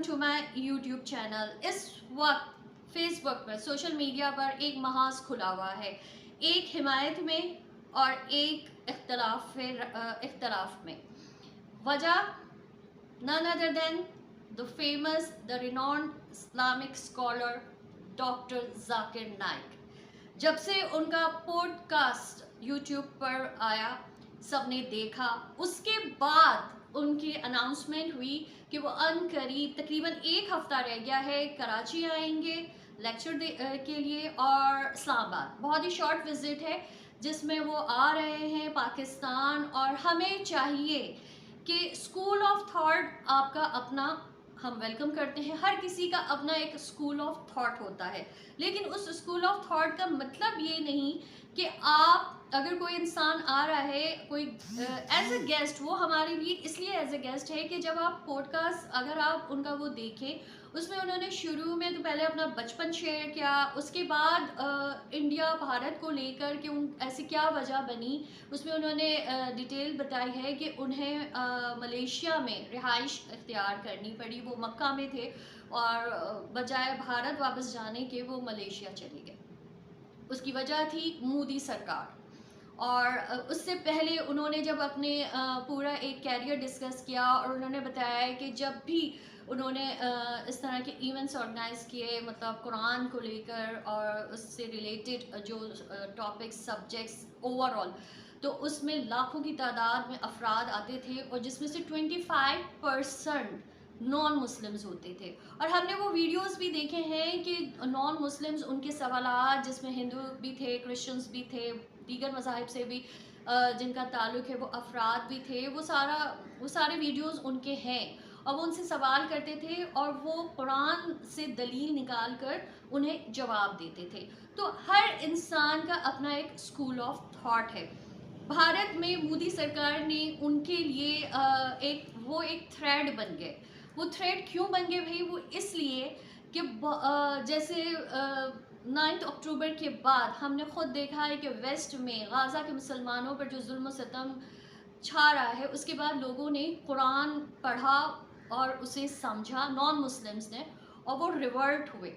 To my YouTube channel. इस वक्त Facebook पर, सोशल मीडिया पर एक महाज खुला हुआ है, एक हिमायत में और एक इख्तलाफ में। वजह none other than the famous, the renowned Islamic scholar doctor Zakir Naik. जब से उनका पॉडकास्ट यूट्यूब पर आया, सबने देखा, उसके बाद उनकी अनाउंसमेंट हुई कि वो अनकरीब तकरीबन एक हफ्ता रह गया है, कराची आएंगे लेक्चर के लिए और इस्लामाबाद। बहुत ही शॉर्ट विजिट है जिसमें वो आ रहे हैं पाकिस्तान। और हमें चाहिए कि स्कूल ऑफ थॉट आपका अपना, हम वेलकम करते हैं। हर किसी का अपना एक स्कूल ऑफ थॉट होता है, लेकिन उस स्कूल ऑफ थॉट का मतलब ये नहीं कि आप, अगर कोई इंसान आ रहा है कोई एज ए गेस्ट, वो हमारे लिए इसलिए एज ए गेस्ट है कि जब आप पॉडकास्ट अगर आप उनका वो देखें, उसमें उन्होंने शुरू में तो पहले अपना बचपन शेयर किया, उसके बाद इंडिया भारत को लेकर कि उन ऐसी क्या वजह बनी, उसमें उन्होंने डिटेल बताई है कि उन्हें मलेशिया में रिहाइश इख्तियार करनी पड़ी। वो मक्का में थे और बजाय भारत वापस जाने के वो मलेशिया चले गए। उसकी वजह थी मोदी सरकार। और उससे पहले उन्होंने जब अपने पूरा एक कैरियर डिस्कस किया और उन्होंने बताया कि जब भी उन्होंने इस तरह के इवेंट्स ऑर्गेनाइज किए, मतलब कुरान को लेकर और उससे रिलेटेड जो टॉपिक्स सब्जेक्ट्स ओवरऑल, तो उसमें लाखों की तादाद में अफराद आते थे और जिसमें से 25% नॉन मुस्लिम्स होते थे। और हमने वो वीडियोस भी देखे हैं कि नॉन मुस्लिम्स उनके सवालात, जिसमें हिंदू भी थे, क्रिश्चियंस भी थे, दीगर मज़ाहिब से भी जिनका ताल्लुक़ है वो अफराद भी थे, वो सारे वीडियोस उनके हैं। और वो उनसे सवाल करते थे और वो कुरान से दलील निकाल कर उन्हें जवाब देते थे। तो हर इंसान का अपना एक स्कूल ऑफ थॉट है। भारत में मोदी सरकार ने उनके लिए एक थ्रेड बन गए। वो थ्रेड क्यों बन गए भाई? वो इसलिए कि जैसे 9 अक्टूबर के बाद हमने ख़ुद देखा है कि वेस्ट में गाज़ा के मुसलमानों पर जो जुल्म सितम छा रहा है, उसके बाद लोगों ने कुरान पढ़ा और उसे समझा, नॉन मुस्लिम्स ने, और वो रिवर्ट हुए।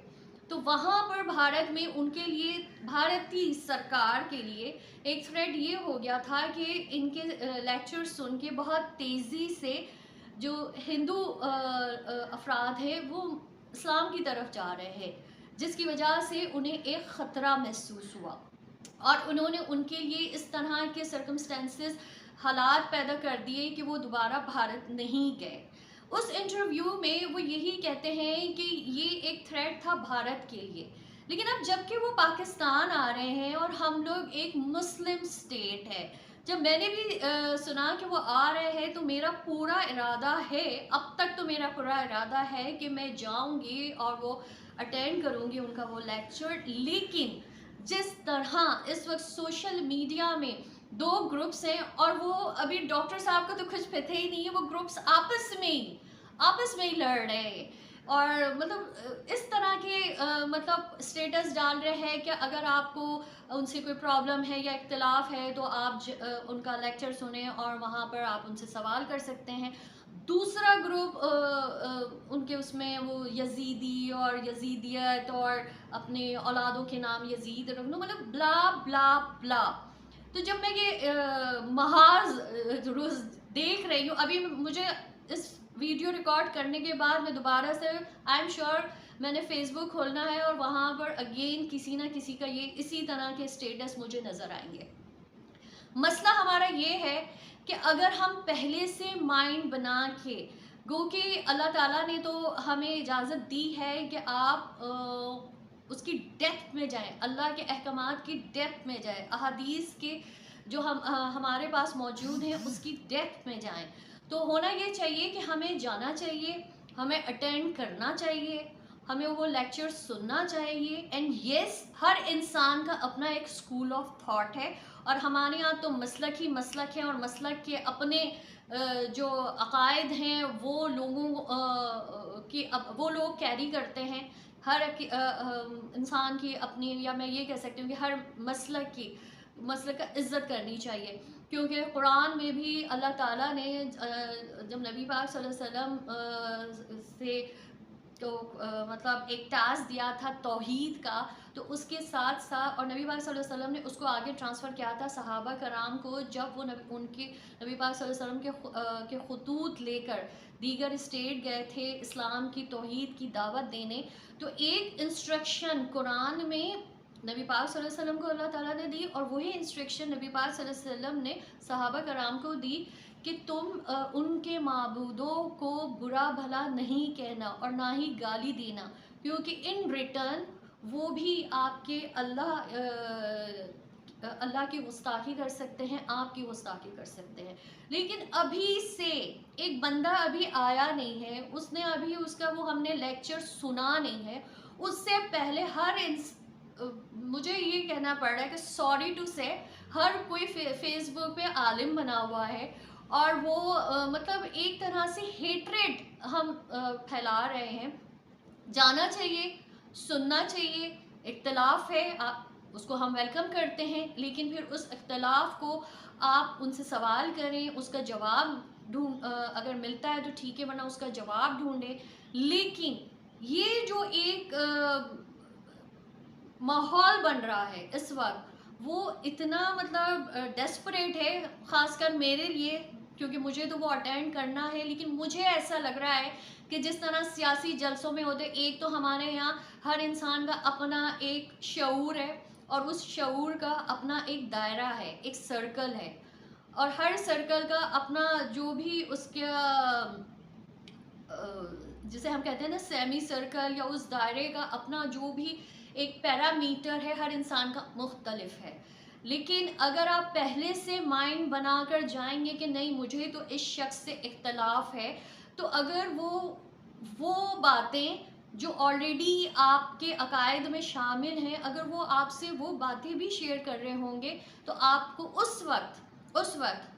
तो वहाँ पर भारत में उनके लिए, भारतीय सरकार के लिए एक थ्रेड ये हो गया था कि इनके लेक्चर सुन के बहुत तेज़ी से जो हिंदू अफराद हैं वो इस्लाम की तरफ जा रहे हैं, जिसकी वजह से उन्हें एक ख़तरा महसूस हुआ और उन्होंने उनके लिए इस तरह के सर्कमस्टेंसेस, हालात पैदा कर दिए कि वो दोबारा भारत नहीं गए। उस इंटरव्यू में वो यही कहते हैं कि ये एक थ्रेट था भारत के लिए। लेकिन अब जबकि वो पाकिस्तान आ रहे हैं और हम लोग एक मुस्लिम स्टेट है, जब मैंने भी सुना कि वो आ रहे हैं, तो मेरा पूरा इरादा है, अब तक तो मेरा पूरा इरादा है कि मैं जाऊंगी और वो अटेंड करूंगी उनका वो लेक्चर। लेकिन जिस तरह इस वक्त सोशल मीडिया में 2 ग्रुप्स हैं और वो अभी डॉक्टर साहब का तो कुछ पता ही नहीं है, वो ग्रुप्स आपस में ही लड़ रहे हैं और मतलब इस तरह के मतलब स्टेटस डाल रहे हैं कि अगर आपको उनसे कोई प्रॉब्लम है या इख्तिलाफ है तो आप उनका लेक्चर सुने और वहाँ पर आप उनसे सवाल कर सकते हैं। दूसरा ग्रुप उनके उसमें वो यजीदी और यजीदियत और अपने औलादों के नाम यजीद रखना, मतलब ब्ला ब्ला ब्ला। तो जब मैं ये महाज रोज़ देख रही हूँ, अभी मुझे इस वीडियो रिकॉर्ड करने के बाद मैं दोबारा से, आई एम श्योर, मैंने फेसबुक खोलना है और वहाँ पर अगेन किसी ना किसी का ये इसी तरह के स्टेटस मुझे नज़र आएंगे। मसला हमारा ये है कि अगर हम पहले से माइंड बना के, गो कि अल्लाह ताला ने तो हमें इजाज़त दी है कि आप उसकी डेप्थ में जाएं, अल्लाह के अहकामात की डेप्थ में जाएं, अहादीस के जो हमारे पास मौजूद हैं उसकी डेप्थ में जाएं, तो होना ये चाहिए कि हमें जाना चाहिए, हमें अटेंड करना चाहिए, हमें वो लेक्चर सुनना चाहिए। एंड येस, हर इंसान का अपना एक स्कूल ऑफ थॉट है और हमारे यहाँ तो मसलक ही मसलक है और मसलक के अपने जो अकायद हैं वो वो लोग कैरी करते हैं। हर इंसान की अपनी, या मैं ये कह सकती हूँ कि हर मसलक का इज़्ज़त करनी चाहिए, क्योंकि कुरान में भी अल्लाह ताला ने जब नबी पाक सल्लल्लाहु अलैहि वसल्लम से तो मतलब एक टास्क दिया था तौहीद का, तो उसके साथ साथ और नबी पाक सल्लल्लाहु अलैहि वसल्लम ने उसको आगे ट्रांसफ़र किया था सहाबा कराम को, जब वो उनके नबी पाक सल्लल्लाहु अलैहि वसल्लम के खतूत लेकर दीगर स्टेट गए थे इस्लाम की तौहीद की दावत देने। तो एक इंस्ट्रक्शन कुरान में नबी पाक सल्लल्लाहु अलैहि वसल्लम को अल्लाह ताला ने दी, और वही इंस्ट्रक्शन नबी पाक सल्लल्लाहु अलैहि वसल्लम ने सहाबा कराम को दी कि तुम उनके माबूदों को बुरा भला नहीं कहना और ना ही गाली देना, क्योंकि इन रिटर्न वो भी आपके अल्लाह की गुस्ताखी कर सकते हैं, आपकी गुस्ताखी कर सकते हैं। लेकिन अभी से एक बंदा अभी आया नहीं है, उसने अभी उसका वो हमने लेक्चर सुना नहीं है, उससे पहले मुझे ये कहना पड़ रहा है कि सॉरी टू से हर कोई फेसबुक पे आलिम बना हुआ है, और वो मतलब एक तरह से हेट्रेड हम फैला रहे हैं। जाना चाहिए, सुनना चाहिए, इख्तलाफ है, उसको हम वेलकम करते हैं, लेकिन फिर उस इख्तलाफ को आप उनसे सवाल करें, उसका जवाब अगर मिलता है तो ठीक है, वरना उसका जवाब ढूंढें। लेकिन ये जो एक माहौल बन रहा है इस वक्त, वो इतना मतलब डेस्परेट है, ख़ासकर मेरे लिए, क्योंकि मुझे तो वो अटेंड करना है। लेकिन मुझे ऐसा लग रहा है कि जिस तरह सियासी जलसों में होते, एक तो हमारे यहाँ हर इंसान का अपना एक शऊर है, और उस शऊर का अपना एक दायरा है, एक सर्कल है, और हर सर्कल का अपना जो भी उसका जिसे हम कहते हैं ना सेमी सर्कल, या उस दायरे का अपना जो भी एक पैरामीटर है, हर इंसान का मुख्तलिफ है। लेकिन अगर आप पहले से माइंड बनाकर जाएंगे कि नहीं मुझे तो इस शख्स से इख्तलाफ है, तो अगर वो बातें जो ऑलरेडी आपके अकायद में शामिल हैं, अगर वो आपसे वो बातें भी शेयर कर रहे होंगे, तो आपको उस वक्त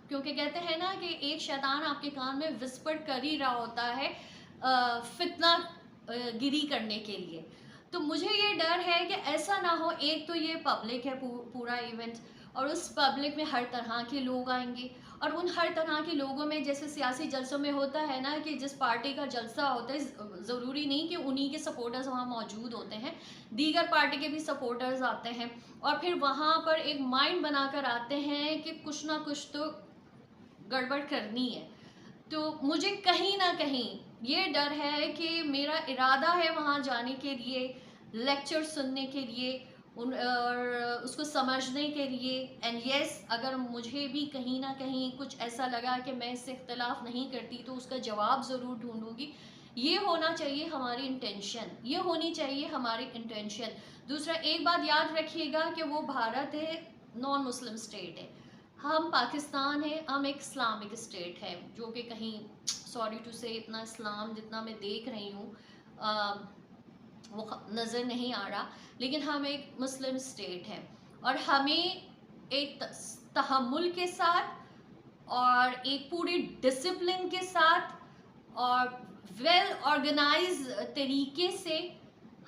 क्योंकि कहते हैं ना कि एक शैतान आपके कान में विस्पर कर ही रहा होता है फितना गिरी करने के लिए। तो मुझे ये डर है कि ऐसा ना हो, एक तो ये पब्लिक है पूरा इवेंट, और उस पब्लिक में हर तरह के लोग आएंगे, और उन हर तरह के लोगों में जैसे सियासी जलसों में होता है ना कि जिस पार्टी का जलसा होता है, ज़रूरी नहीं कि उन्हीं के सपोर्टर्स वहाँ मौजूद होते हैं, दीगर पार्टी के भी सपोर्टर्स आते हैं, और फिर वहाँ पर एक माइंड बनाकर आते हैं कि कुछ ना कुछ तो गड़बड़ करनी है। तो मुझे कहीं ना कहीं ये डर है कि मेरा इरादा है वहाँ जाने के लिए, लेक्चर सुनने के लिए, और उसको समझने के लिए। एंड यस, अगर मुझे भी कहीं ना कहीं कुछ ऐसा लगा कि मैं इससे इख्तलाफ नहीं करती, तो उसका जवाब ज़रूर ढूंढूंगी। ये होना चाहिए हमारी इंटेंशन, ये होनी चाहिए हमारी इंटेंशन। दूसरा, एक बात याद रखिएगा कि वो भारत है, नॉन मुस्लिम स्टेट है, हम पाकिस्तान है, हम एक इस्लामिक स्टेट है, जो कि कहीं सॉरी टू से इतना इस्लाम जितना मैं देख रही हूँ वो नज़र नहीं आ रहा, लेकिन हम एक मुस्लिम स्टेट है, और हमें एक तहम्मुल के साथ और एक पूरी डिसिप्लिन के साथ और वेल ऑर्गेनाइज तरीके से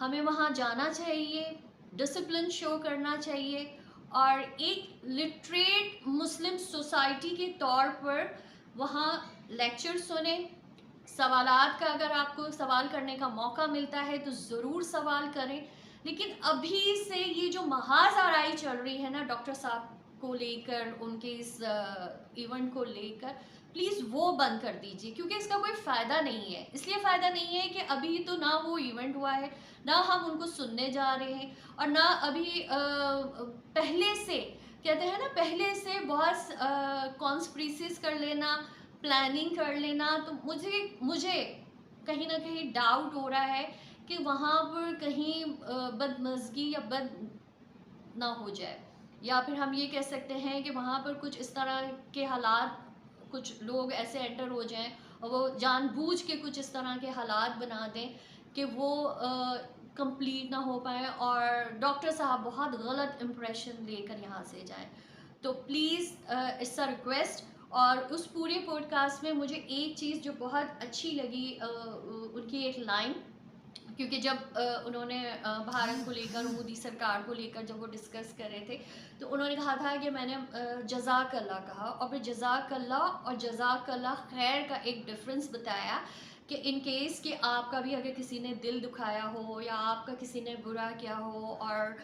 हमें वहाँ जाना चाहिए, डिसिप्लिन शो करना चाहिए, और एक लिटरेट मुस्लिम सोसाइटी के तौर पर वहाँ लेक्चर सुने। सवालात का अगर आपको सवाल करने का मौका मिलता है तो ज़रूर सवाल करें। लेकिन अभी से ये जो महाज आराई चल रही है ना डॉक्टर साहब को लेकर, उनके इस इवेंट को लेकर, प्लीज़ वो बंद कर दीजिए, क्योंकि इसका कोई फ़ायदा नहीं है। इसलिए फ़ायदा नहीं है कि अभी तो ना वो इवेंट हुआ है, ना हम उनको सुनने जा रहे हैं, और ना अभी पहले से कहते हैं ना, पहले से बहुत कॉन्स्पिरेसीज कर लेना, प्लानिंग कर लेना। तो मुझे कहीं ना कहीं डाउट हो रहा है कि वहाँ पर कहीं बदमज़गी या बद ना हो जाए, या फिर हम ये कह सकते हैं कि वहाँ पर कुछ इस तरह के हालात, कुछ लोग ऐसे एंटर हो जाएं और वो जानबूझ के कुछ इस तरह के हालात बना दें कि वो कंप्लीट ना हो पाए, और डॉक्टर साहब बहुत गलत इम्प्रेशन लेकर यहाँ से जाएं। तो प्लीज़ इट्स अ रिक्वेस्ट। और उस पूरे पॉडकास्ट में मुझे एक चीज़ जो बहुत अच्छी लगी, उनकी एक लाइन, क्योंकि जब उन्होंने भारत को लेकर, मोदी सरकार को लेकर जब वो डिस्कस कर रहे थे, तो उन्होंने कहा था कि मैंने जज़ाकल्लाह कहा, और फिर जज़ाकल्लाह और जज़ाकल्लाह खैर का एक डिफरेंस बताया, कि इन केस कि आपका भी अगर किसी ने दिल दुखाया हो या आपका किसी ने बुरा किया हो और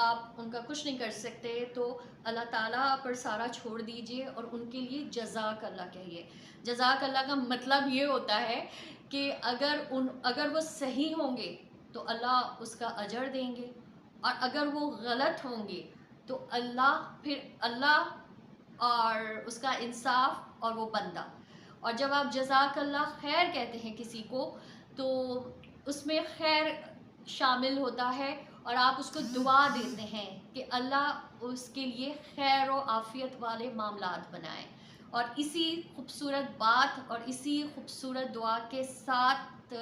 आप उनका कुछ नहीं कर सकते, तो अल्लाह ताला पर सारा छोड़ दीजिए और उनके लिए जज़ाक अल्लाह कहिए। जज़ाक अल्लाह का मतलब ये होता है कि अगर वो सही होंगे तो अल्लाह उसका अजर देंगे, और अगर वो गलत होंगे तो अल्लाह और उसका इंसाफ और वो बंदा। और जब आप जज़ाकल्लाह खैर कहते हैं किसी को, तो उसमें खैर शामिल होता है और आप उसको दुआ देते हैं कि अल्लाह उसके लिए खैर और आफ़ियत वाले मामलात बनाए। और इसी खूबसूरत बात और इसी खूबसूरत दुआ के साथ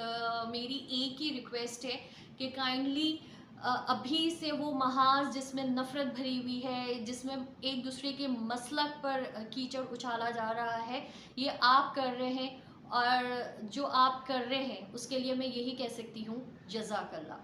मेरी एक ही रिक्वेस्ट है कि काइंडली अभी से वो महाज जिसमें नफ़रत भरी हुई है, जिसमें एक दूसरे के मसलक पर कीचड़ उछाला जा रहा है, ये आप कर रहे हैं, और जो आप कर रहे हैं उसके लिए मैं यही कह सकती हूँ, जज़ाकल्लाह।